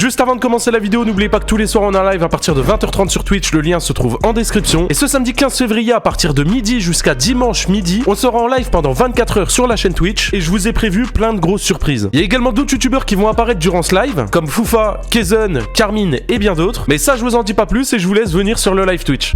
Juste avant de commencer la vidéo, n'oubliez pas que tous les soirs on est en live à partir de 20h30 sur Twitch, le lien se trouve en description. Et ce samedi 15 février à partir de midi jusqu'à dimanche midi, on sera en live pendant 24 heures sur la chaîne Twitch et je vous ai prévu plein de grosses surprises. Il y a également d'autres youtubeurs qui vont apparaître durant ce live, comme Foufa, Kezen, Carmine et bien d'autres. Mais ça je vous en dis pas plus et je vous laisse venir sur le live Twitch.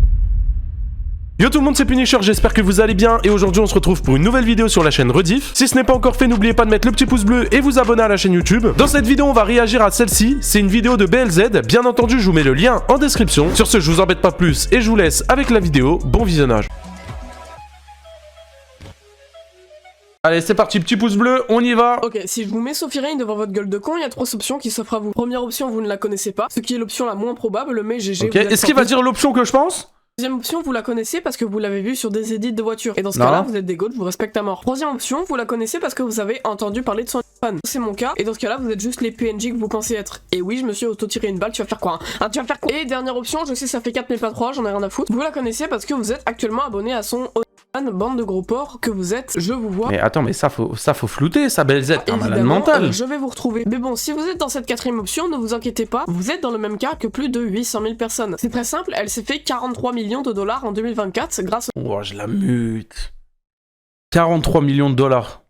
Yo tout le monde, c'est Punisher, j'espère que vous allez bien et aujourd'hui on se retrouve pour une nouvelle vidéo sur la chaîne Rediff. Si ce n'est pas encore fait, n'oubliez pas de mettre le petit pouce bleu et vous abonner à la chaîne YouTube. Dans cette vidéo on va réagir à celle-ci, c'est une vidéo de BLZ, bien entendu je vous mets le lien en description. Sur ce je vous embête pas plus et je vous laisse avec la vidéo, bon visionnage. Allez c'est parti, petit pouce bleu, on y va. Ok, si je vous mets Sophie Reign devant votre gueule de con, il y a 3 options qui s'offrent à vous. Première option, vous ne la connaissez pas, ce qui est l'option la moins probable, mais GG. Ok, est-ce qu'il va dire l'option que je pense? Deuxième option, vous la connaissez parce que vous l'avez vu sur des edits de voitures. Et dans ce cas-là, vous êtes des goats, je vous respecte à mort. Troisième option, vous la connaissez parce que vous avez entendu parler de son fan. C'est mon cas. Et dans ce cas-là, vous êtes juste les PNJ que vous pensez être. Et oui, je me suis auto-tiré une balle, tu vas faire quoi hein? Tu vas faire quoi? Et dernière option, je sais ça fait 4 mais pas 3, j'en ai rien à foutre. Vous la connaissez parce que vous êtes actuellement abonné à son fan, bande de gros porcs que vous êtes, je vous vois. Mais attends, mais ça faut flouter, ça BLZ, t'es un malade mental. Je vais vous retrouver. Mais bon, si vous êtes dans cette quatrième option, ne vous inquiétez pas, vous êtes dans le même cas que plus de 800 000 personnes. C'est très simple, elle s'est fait 43 millions de dollars en 2024 grâce Oh, je la mute. 43 millions de dollars.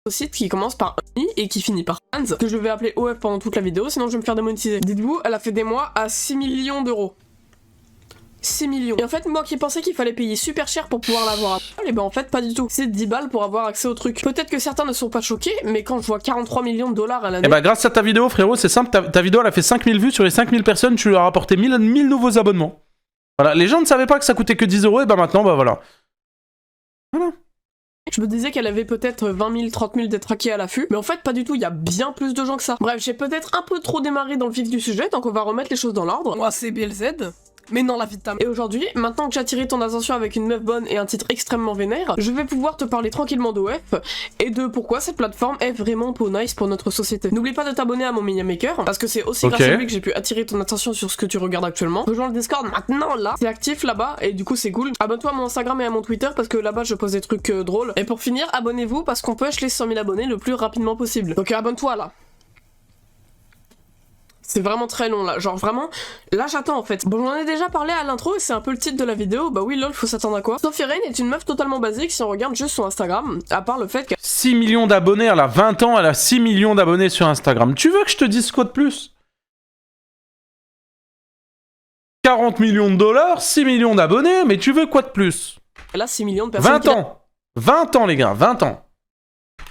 au site qui commence par I et qui finit par Hans, que je vais appeler OF pendant toute la vidéo, sinon je vais me faire démonétiser. Dites-vous, elle a fait des mois à 6 millions d'euros. 6 millions. Et en fait, moi qui pensais qu'il fallait payer super cher pour pouvoir l'avoir, et ben en fait pas du tout. C'est 10 balles pour avoir accès au truc. Peut-être que certains ne sont pas choqués, mais quand je vois 43 millions de dollars à l'année... Et bah grâce à ta vidéo frérot, c'est simple, ta vidéo elle a fait 5000 vues, sur les 5000 personnes tu lui as rapporté 1000 nouveaux abonnements. Voilà, les gens ne savaient pas que ça coûtait que 10 €, et bah maintenant bah voilà. Voilà. Je me disais qu'elle avait peut-être 20 000, 30 000 détraqués à l'affût, mais en fait pas du tout, il y a bien plus de gens que ça. Bref, j'ai peut-être un peu trop démarré dans le vif du sujet, donc on va remettre les choses dans l'ordre. Moi c'est BLZ. Mais non, la vie de ta mère. Et aujourd'hui, maintenant que j'ai attiré ton attention avec une meuf bonne et un titre extrêmement vénère, je vais pouvoir te parler tranquillement d'OF et de pourquoi cette plateforme est vraiment pour nice pour notre société. N'oublie pas de t'abonner à mon mini maker parce que c'est aussi grâce à lui que j'ai pu attirer ton attention sur ce que tu regardes actuellement. Rejoins le Discord maintenant là, c'est actif là-bas et du coup c'est cool. Abonne-toi à mon Instagram et à mon Twitter parce que là-bas je pose des trucs drôles. Et pour finir, abonnez-vous parce qu'on push les 100 000 abonnés le plus rapidement possible. Donc abonne-toi là. C'est vraiment très long là, genre vraiment, là j'attends en fait. Bon j'en ai déjà parlé à l'intro et c'est un peu le titre de la vidéo, bah oui lol, faut s'attendre à quoi. Sophie Reign est une meuf totalement basique si on regarde juste son Instagram, à part le fait qu'elle... 6 millions d'abonnés, elle a 20 ans, elle a 6 millions d'abonnés sur Instagram. Tu veux que je te dise quoi de plus? 40 millions de dollars, 6 millions d'abonnés, mais tu veux quoi de plus? Elle a 6 millions de personnes 20 ans 20 ans les gars, 20 ans.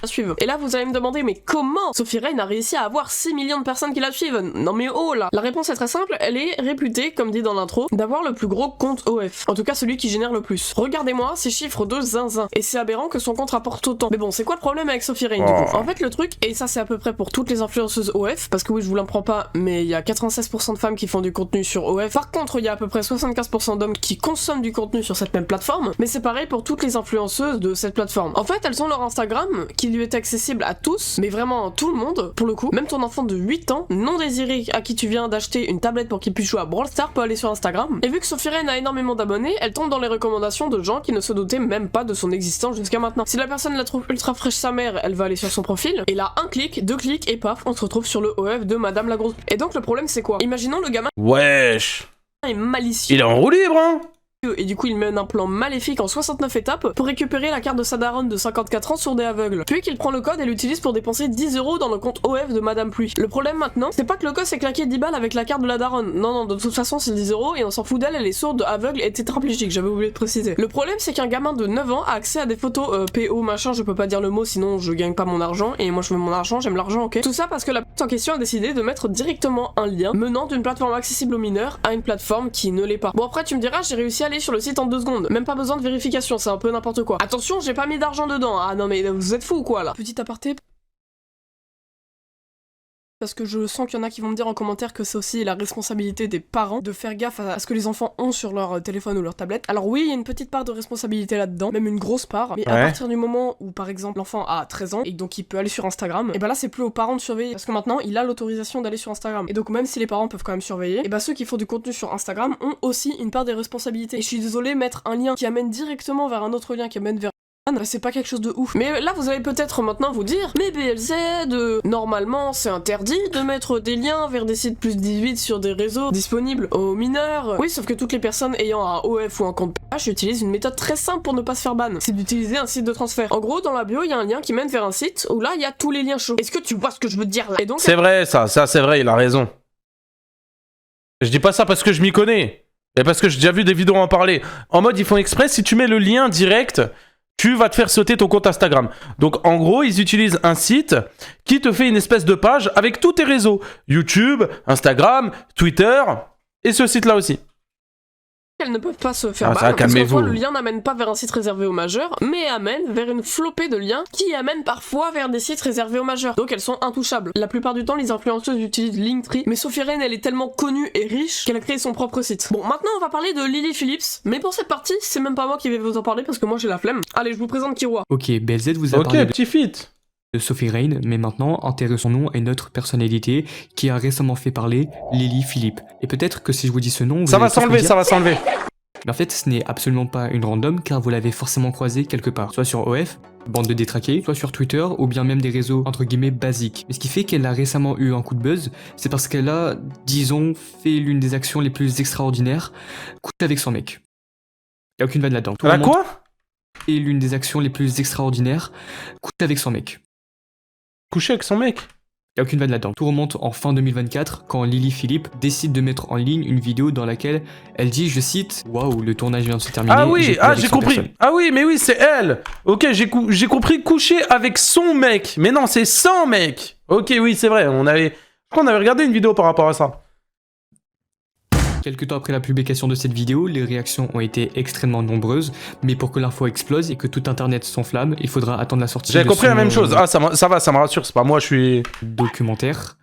Suivent. Et là vous allez me demander mais comment Sophie Reign a réussi à avoir 6 millions de personnes qui la suivent? Non mais oh là. La réponse est très simple, elle est réputée, comme dit dans l'intro, d'avoir le plus gros compte OF. En tout cas celui qui génère le plus. Regardez-moi ces chiffres de zinzin. Et c'est aberrant que son compte rapporte autant. Mais bon c'est quoi le problème avec Sophie Reign du coup? En fait le truc, et ça c'est à peu près pour toutes les influenceuses OF, parce que oui je vous l'apprends pas, mais il y a 96% de femmes qui font du contenu sur OF. Par contre il y a à peu près 75% d'hommes qui consomment du contenu sur cette même plateforme. Mais c'est pareil pour toutes les influenceuses de cette plateforme. En fait elles ont leur Instagram qui lui est accessible à tous, mais vraiment tout le monde, pour le coup. Même ton enfant de 8 ans, non désiré, à qui tu viens d'acheter une tablette pour qu'il puisse jouer à Brawl Stars, peut aller sur Instagram. Et vu que Sophie Reign a énormément d'abonnés, elle tombe dans les recommandations de gens qui ne se doutaient même pas de son existence jusqu'à maintenant. Si la personne la trouve ultra fraîche sa mère, elle va aller sur son profil, et là, un clic, 2 clics, et paf, on se retrouve sur le OF de Madame la Grosse. Et donc le problème c'est quoi? Imaginons le gamin Wesh, est malicieux. il est en roue libre hein. Et du coup il mène un plan maléfique en 69 étapes pour récupérer la carte de sa daronne de 54 ans sur des aveugles. Puis qu'il prend le code et l'utilise pour dépenser 10 € dans le compte OF de Madame Pluie. Le problème maintenant, c'est pas que le code s'est claqué 10 balles avec la carte de la daronne. Non non, de toute façon c'est 10 € et on s'en fout d'elle, elle est sourde, aveugle et tétraplégique, j'avais oublié de préciser. Le problème c'est qu'un gamin de 9 ans a accès à des photos PO machin, je peux pas dire le mot sinon je gagne pas mon argent et moi je veux mon argent, j'aime l'argent, ok. Tout ça parce que la en question a décidé de mettre directement un lien menant d'une plateforme accessible aux mineurs à une plateforme qui ne l'est pas. Bon après tu me diras, j'ai réussi à aller sur le site en 2 secondes. Même pas besoin de vérification, c'est un peu n'importe quoi. Attention, j'ai pas mis d'argent dedans. Ah non mais vous êtes fous ou quoi là? Petit aparté. Parce que je sens qu'il y en a qui vont me dire en commentaire que c'est aussi la responsabilité des parents de faire gaffe à ce que les enfants ont sur leur téléphone ou leur tablette. Alors oui, il y a une petite part de responsabilité là-dedans, même une grosse part, mais à partir du moment où par exemple l'enfant a 13 ans et donc il peut aller sur Instagram, et bah là c'est plus aux parents de surveiller, parce que maintenant il a l'autorisation d'aller sur Instagram. Et donc même si les parents peuvent quand même surveiller, et bah ceux qui font du contenu sur Instagram ont aussi une part des responsabilités. Et je suis désolée, mettre un lien qui amène directement vers un autre lien qui amène vers c'est pas quelque chose de ouf. Mais là, vous allez peut-être maintenant vous dire, mais BLZ, normalement, c'est interdit de mettre des liens vers des sites plus 18 sur des réseaux disponibles aux mineurs. Oui, sauf que toutes les personnes ayant un OF ou un compte PH utilisent une méthode très simple pour ne pas se faire ban. C'est d'utiliser un site de transfert. En gros, dans la bio, il y a un lien qui mène vers un site où là, il y a tous les liens chauds. Est-ce que tu vois ce que je veux dire là? Et donc, c'est vrai, ça c'est vrai, il a raison. Je dis pas ça parce que je m'y connais, mais parce que j'ai déjà vu des vidéos en parler. En mode, ils font exprès, si tu mets le lien direct, tu vas te faire sauter ton compte Instagram. Donc en gros, ils utilisent un site qui te fait une espèce de page avec tous tes réseaux. YouTube, Instagram, Twitter, et ce site-là aussi. elles ne peuvent pas se faire Ah, ban, ça, parce qu'en calmez-vous. le lien n'amène pas vers un site réservé aux majeurs, mais amène vers une flopée de liens qui amènent parfois vers des sites réservés aux majeurs. Donc elles sont intouchables. La plupart du temps, les influenceuses utilisent Linktree, mais Sophie Reign, elle est tellement connue et riche qu'elle a créé son propre site. Bon, maintenant on va parler de Lily Phillips, mais pour cette partie, c'est même pas moi qui vais vous en parler parce que moi j'ai la flemme. Allez, je vous présente Kiroa. Ok, BLZ vous a Ok, parlé petit feat. de Sophie Reign, mais maintenant intéressons-nous à une autre personnalité qui a récemment fait parler, Lily Philippe. Et peut-être que si je vous dis ce nom, vous Ça allez va tous me s'enlever, dire, ça va s'enlever. mais en fait ce n'est absolument pas une random car vous l'avez forcément croisée quelque part, soit sur OF, bande de détraqués, soit sur Twitter ou bien même des réseaux entre guillemets basiques. Mais ce qui fait qu'elle a récemment eu un coup de buzz, c'est parce qu'elle a, disons, fait l'une des actions les plus extraordinaires, coucher avec son mec. Y a aucune vanne là-dedans. Tout le La monde quoi? fait l'une des actions les plus extraordinaires, coucher avec son mec. Coucher avec son mec. Y a aucune vanne là-dedans. Tout remonte en fin 2024 quand Lily Philippe décide de mettre en ligne une vidéo dans laquelle elle dit, je cite, waouh, le tournage vient de se terminer. Ah oui, couché avec j'ai 100 compris. personnes. Ah oui, mais oui, c'est elle. Ok, j'ai compris coucher avec son mec. Mais non, c'est sans mec. Ok, oui, c'est vrai. On avait regardé une vidéo par rapport à ça. Quelques temps après la publication de cette vidéo, les réactions ont été extrêmement nombreuses, mais pour que l'info explose et que tout internet s'enflamme, il faudra attendre la sortie J'ai de compris la son même chose. Ah, ça va, ça me rassure. C'est pas moi, je suis. documentaire.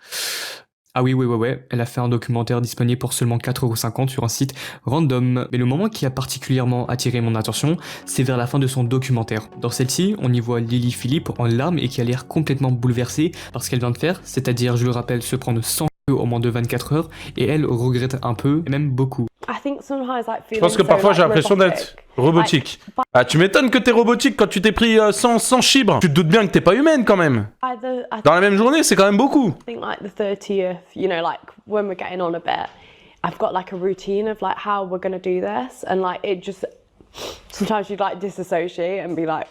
Ah oui, ouais, elle a fait un documentaire disponible pour seulement 4,50€ sur un site random. Mais le moment qui a particulièrement attiré mon attention, c'est vers la fin de son documentaire. Dans celle-ci, on y voit Lily Philippe en larmes et qui a l'air complètement bouleversée par ce qu'elle vient de faire, c'est-à-dire, je le rappelle, se prendre 100 au moins de 24 heures, et elle regrette un peu, et même beaucoup. Je pense que parfois j'ai l'impression d'être robotique. Ah, tu m'étonnes que t'es robotique quand tu t'es pris 100 chibres. Tu te doutes bien que t'es pas humaine quand même. Dans la même journée, c'est quand même beaucoup. I think like the 30th, you know, like when we're getting on a bit, I've got like a routine of like how we're gonna do this, and like it just sometimes you'd like disassociate and be like,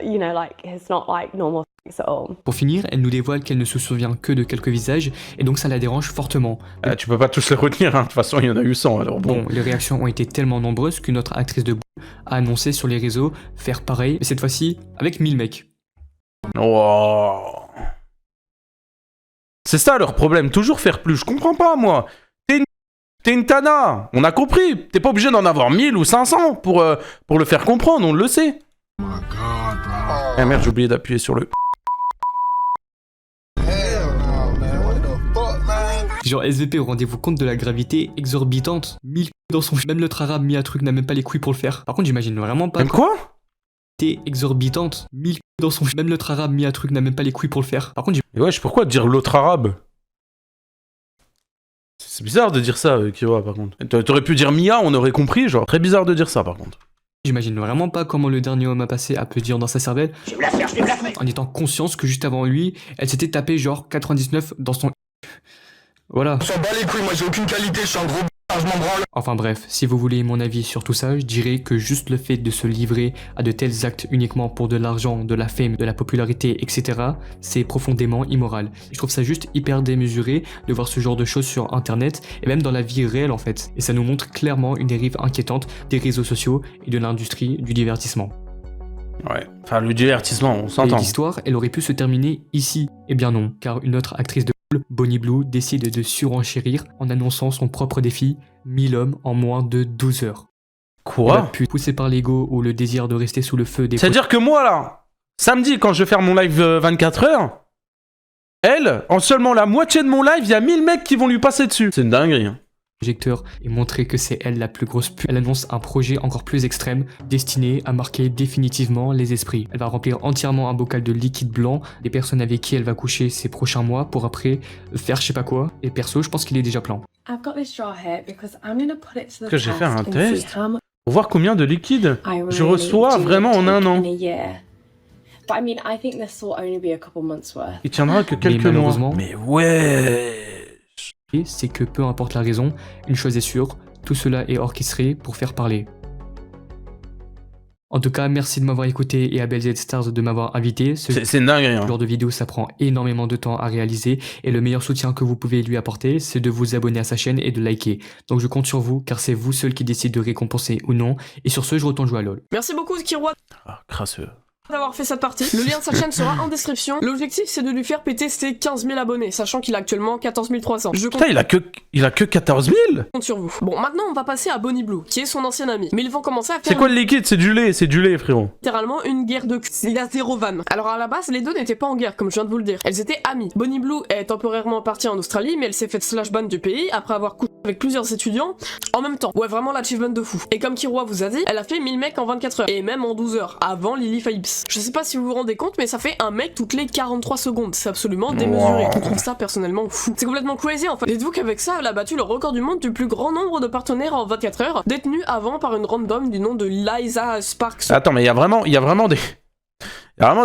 you know, like it's not like normal things at all. Pour finir, elle nous dévoile qu'elle ne se souvient que de quelques visages, et donc ça la dérange fortement. Ah, tu peux pas tous les retenir, hein. De toute façon, il y en a eu 100, alors bon. Bon, les réactions ont été tellement nombreuses qu'une autre actrice de a annoncé sur les réseaux faire pareil, mais cette fois-ci avec 1000 mecs. Oh. C'est ça leur problème, toujours faire plus. Je comprends pas, moi. T'es une tana, on a compris. T'es pas obligé d'en avoir 1000 ou 500 pour le faire comprendre, on le sait. Oh my god, bro. Ah merde, j'ai oublié d'appuyer sur le... Hell no, man. What the fuck, man? Genre SVP, rendez-vous compte de la gravité exorbitante. 1000 dans son... Même notre arabe mis un truc n'a même pas les couilles pour le faire. Par contre, j'imagine vraiment pas... Même quoi? Exorbitante. 1000 dans son... Même notre arabe mis un truc n'a même pas les couilles pour le faire. Par contre, Et wesh, pourquoi dire l'autre arabe? C'est bizarre de dire ça, Kira, par contre. T'aurais pu dire Mia, on aurait compris, genre. Très bizarre de dire ça, par contre. j'imagine vraiment pas comment le dernier homme à passer a pu dire dans sa cervelle, en étant conscience que juste avant lui, elle s'était tapé genre 99 dans son... Voilà. On s'en bat les couilles, moi j'ai aucune qualité, je suis un gros je m'en branle. Enfin bref, si vous voulez mon avis sur tout ça, je dirais que juste le fait de se livrer à de tels actes uniquement pour de l'argent, de la fame, de la popularité, etc., c'est profondément immoral. Je trouve ça juste hyper démesuré de voir ce genre de choses sur internet, et même dans la vie réelle en fait. Et ça nous montre clairement une dérive inquiétante des réseaux sociaux et de l'industrie du divertissement. Ouais. Enfin, le divertissement, on Et s'entend. l'histoire, elle aurait pu se terminer ici. Eh bien non, car une autre actrice de Bonnie Blue décide de surenchérir en annonçant son propre défi, 1000 hommes en moins de 12 heures. Quoi? Poussée par l'ego ou le désir de rester sous le feu des C'est-à-dire que moi, là, samedi, quand je vais faire mon live 24 heures, elle, en seulement la moitié de mon live, il y a 1000 mecs qui vont lui passer dessus. C'est une dinguerie, hein. projecteurs et montrer que c'est elle la plus grosse pute. Elle annonce un projet encore plus extrême, destiné à marquer définitivement les esprits. Elle va remplir entièrement un bocal de liquide blanc des personnes avec qui elle va coucher ces prochains mois pour après faire je sais pas quoi. Et perso, je pense qu'il est déjà plein. I've got this jar here because I'm gonna put it to the Que j'ai fait un test and see test. how much Pour voir combien de liquide I je really reçois do vraiment en un take an. in a year. But I mean, I think this will only be a couple months worth. Il tiendra que quelques mois. malheureusement- Mais ouais. Et c'est que peu importe la raison, une chose est sûre, tout cela est orchestré pour faire parler. En tout cas, merci de m'avoir écouté et à BLZ Stars de m'avoir invité. Ce C'est une dinguerie. Hein. genre de vidéo, ça prend énormément de temps à réaliser et le meilleur soutien que vous pouvez lui apporter, c'est de vous abonner à sa chaîne et de liker. Donc je compte sur vous car c'est vous seul qui décide de récompenser ou non. Et sur ce, je retourne jouer à LoL. Merci beaucoup Kiroi Ah, crasseux. d'avoir fait cette partie. Le lien de sa chaîne sera en description. L'objectif c'est de lui faire péter ses 15 000 abonnés, sachant qu'il a actuellement 14 300. Je compte Putain, il a que 14 000. sur vous. Bon, maintenant on va passer à Bonnie Blue, qui est son ancien ami. Mais ils vont commencer à C'est faire quoi le liquide? C'est du lait, frérot. littéralement une guerre de cul. Il a 0 vanne. Alors à la base, les deux n'étaient pas en guerre, comme je viens de vous le dire. Elles étaient amies. Bonnie Blue est temporairement partie en Australie, mais elle s'est faite slash ban du pays après avoir couché avec plusieurs étudiants en même temps. Ouais, vraiment l'achievement de fou. Et comme Kiroi vous a dit, elle a fait 1000 mecs en 24 heures. Et même en 12 heures, avant Lily Phillips. Je sais pas si vous vous rendez compte, mais ça fait un mec toutes les 43 secondes. C'est absolument démesuré. Je trouve ça personnellement fou. C'est complètement crazy en fait. Dites-vous qu'avec ça, elle a battu le record du monde du plus grand nombre de partenaires en 24 heures, détenu avant par une random du nom de Liza Sparks. Attends, mais il y a vraiment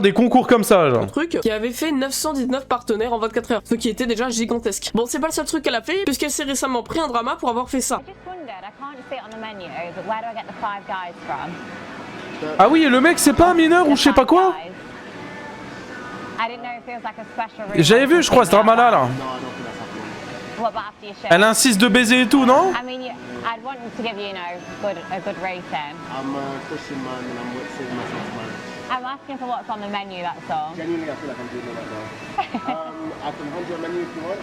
des concours comme ça, genre. Truc qui avait fait 919 partenaires en 24 heures, ce qui était déjà gigantesque. Bon, c'est pas le seul truc qu'elle a fait, puisqu'elle s'est récemment pris un drama pour avoir fait ça. I just wondered, I can't see it on the menu, but where do I get the Five Guys from? Ah oui, et le mec, c'est pas un mineur ou je sais pas quoi? Five Guys. I didn't know if there was like a special room. J'avais vu, je crois, ce drama-là, là. What about after your show? Elle insiste de baiser et tout, non? I mean, I'd want to give you, a good rating. I'm a Christian man and I'm with saving myself man. I'm asking for what's on the menu, that's all. Genuinely, I feel like I'm doing it right now. I can hand you a menu if you want.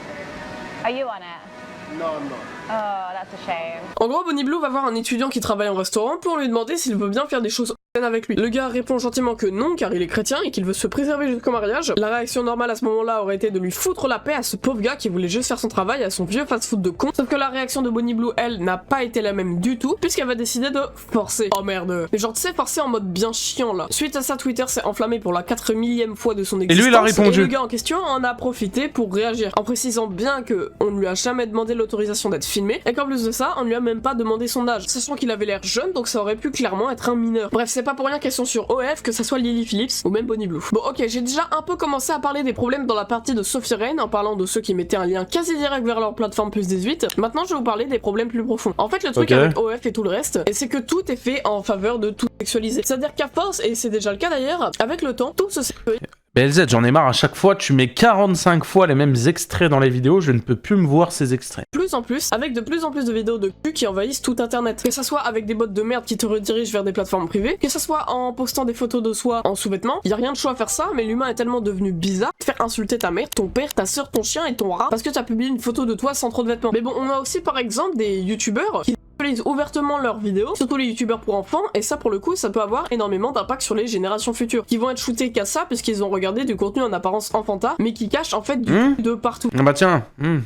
Are you on it? No, I'm not. Oh, that's a shame. En gros, Bonnie Blue va voir un étudiant qui travaille en restaurant pour lui demander s'il veut bien faire des choses saines avec lui. Le gars répond gentiment que non, car il est chrétien et qu'il veut se préserver jusqu'au mariage. La réaction normale à ce moment-là aurait été de lui foutre la paix à ce pauvre gars qui voulait juste faire son travail à son vieux fast-food de con. Sauf que la réaction de Bonnie Blue, elle, n'a pas été la même du tout, puisqu'elle va décider de forcer. Oh merde. Mais genre, tu sais, forcer en mode bien chiant là. Suite à ça, Twitter s'est enflammé pour la 4 millième fois de son existence. Et lui, il a répondu. Et le gars en question en a profité pour réagir, en précisant bien que on ne lui a jamais demandé l'autorisation d'être filmé, et qu'en plus de ça, on lui a même pas demandé son âge, sachant qu'il avait l'air jeune, donc ça aurait pu clairement être un mineur. Bref, c'est pas pour rien qu'elles sont sur OF, que ça soit Lily Phillips ou même Bonnie Blue. Bon, ok, j'ai déjà un peu commencé à parler des problèmes dans la partie de Sophie Rain, en parlant de ceux qui mettaient un lien quasi direct vers leur plateforme plus 18. Maintenant, je vais vous parler des problèmes plus profonds. En fait, le truc Ok. avec OF et tout le reste, c'est que tout est fait en faveur de tout sexualiser. C'est-à-dire qu'à force, et c'est déjà le cas d'ailleurs, avec le temps, tout se sexualise. BLZ, j'en ai marre, à chaque fois, tu mets 45 fois les mêmes extraits dans les vidéos, je ne peux plus me voir ces extraits. Plus en plus, avec de plus en plus de vidéos de cul qui envahissent tout internet. Que ça soit avec des bots de merde qui te redirigent vers des plateformes privées, que ça soit en postant des photos de soi en sous-vêtements, y a rien de chaud à faire ça, mais l'humain est tellement devenu bizarre, de faire insulter ta mère, ton père, ta soeur, ton chien et ton rat, parce que t'as publié une photo de toi sans trop de vêtements. Mais bon, on a aussi par exemple des youtubeurs qui sexualisent ouvertement leurs vidéos, surtout les youtubeurs pour enfants, et ça pour le coup ça peut avoir énormément d'impact sur les générations futures, qui vont être shootés qu'à ça puisqu'ils ont regardé du contenu en apparence enfantin, mais qui cache en fait du cul de partout. Ah bah tiens,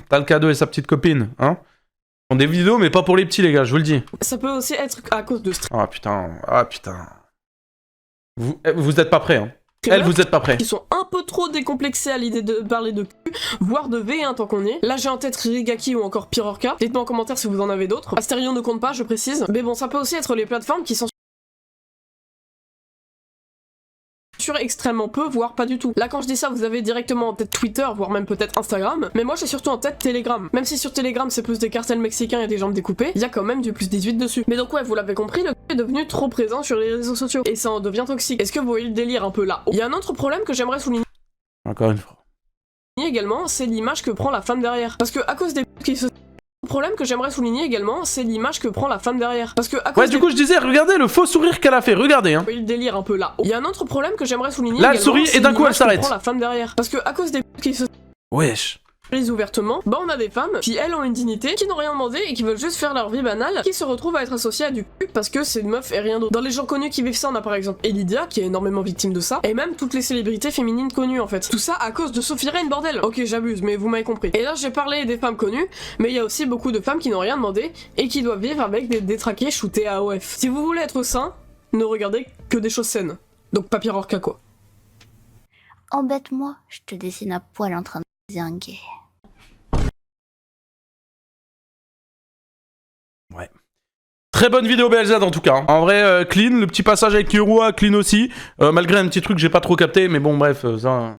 t'as le cadeau et sa petite copine, hein? Ils font des vidéos, mais pas pour les petits, les gars, je vous le dis. Ça peut aussi être à cause de Ah putain. Vous êtes pas prêts, hein? Elle, vous êtes pas prêts. qui sont un peu trop décomplexés à l'idée de parler de cul, voire de V, hein, tant qu'on y est. Là j'ai en tête Rigaki ou encore Pirorca. Dites-moi en commentaire si vous en avez d'autres. Asterion ne compte pas, je précise. Mais bon, ça peut aussi être les plateformes qui sont extrêmement peu, voire pas du tout. Là quand je dis ça, vous avez directement en tête Twitter, voire même peut-être Instagram, mais moi j'ai surtout en tête Telegram. Même si sur Telegram c'est plus des cartels mexicains et des jambes découpées, il y a quand même du plus 18 dessus. Mais donc ouais, vous l'avez compris, le est devenu trop présent sur les réseaux sociaux, et ça en devient toxique. Est-ce que vous voyez le délire un peu là? Il y a un autre problème que j'aimerais souligner Encore une fois. également, c'est l'image que prend la femme derrière. Parce que à cause des qui se... Le problème que j'aimerais souligner également, c'est l'image que prend la femme derrière. Parce que à cause Ouais, du coup, je disais, regardez le faux sourire qu'elle a fait, regardez, hein. Vous voyez le délire un peu là. Il y a un autre problème que j'aimerais souligner Là, elle également, sourit et c'est d'un coup, elle l'image que s'arrête. prend la femme derrière. Parce que à cause des qui se Wesh. sexualisent ouvertement, bah on a des femmes qui elles ont une dignité, qui n'ont rien demandé et qui veulent juste faire leur vie banale, qui se retrouvent à être associées à du cul parce que c'est une meuf et rien d'autre. Dans les gens connus qui vivent ça, on a par exemple Elidia qui est énormément victime de ça, et même toutes les célébrités féminines connues en fait. Tout ça à cause de Sophie Rain, bordel. Ok, j'abuse, mais vous m'avez compris. Et là j'ai parlé des femmes connues, mais il y a aussi beaucoup de femmes qui n'ont rien demandé et qui doivent vivre avec des détraqués shootés à OF. Si vous voulez être sain, ne regardez que des choses saines. Donc pas Pirorca quoi. Embête-moi, je te dessine à poil en train de baiser un gay. Très bonne vidéo BLZ en tout cas. Hein. En vrai, clean. Le petit passage avec Yorua, clean aussi. Malgré un petit truc que j'ai pas trop capté, mais bon, bref, ça...